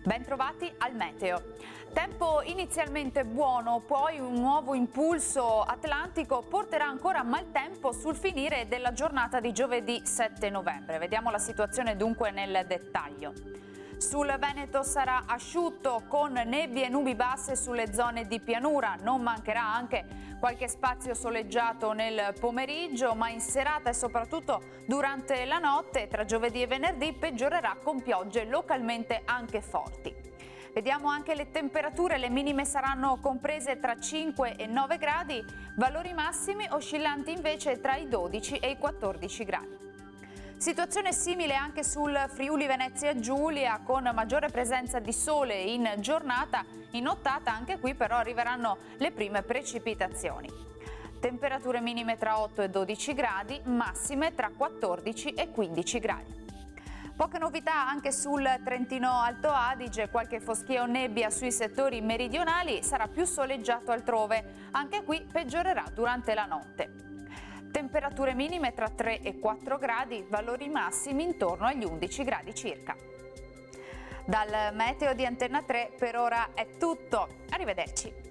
Bentrovati al meteo. Tempo inizialmente buono, poi un nuovo impulso atlantico porterà ancora maltempo sul finire della giornata di giovedì 7 novembre. Vediamo la situazione dunque nel dettaglio. Sul Veneto sarà asciutto con nebbie e nubi basse sulle zone di pianura. Non mancherà anche qualche spazio soleggiato nel pomeriggio, ma in serata e soprattutto durante la notte tra giovedì e venerdì peggiorerà con piogge localmente anche forti. Vediamo anche le temperature, le minime saranno comprese tra 5 e 9 gradi, valori massimi oscillanti invece tra i 12 e i 14 gradi. Situazione simile anche sul Friuli Venezia Giulia, con maggiore presenza di sole in giornata. In nottata anche qui però arriveranno le prime precipitazioni. Temperature minime tra 8 e 12 gradi, massime tra 14 e 15 gradi. Poche novità anche sul Trentino Alto Adige, qualche foschia o nebbia sui settori meridionali, sarà più soleggiato altrove. Anche qui peggiorerà durante la notte. Temperature minime tra 3 e 4 gradi, valori massimi intorno agli 11 gradi circa. Dal meteo di Antenna 3 per ora è tutto, arrivederci.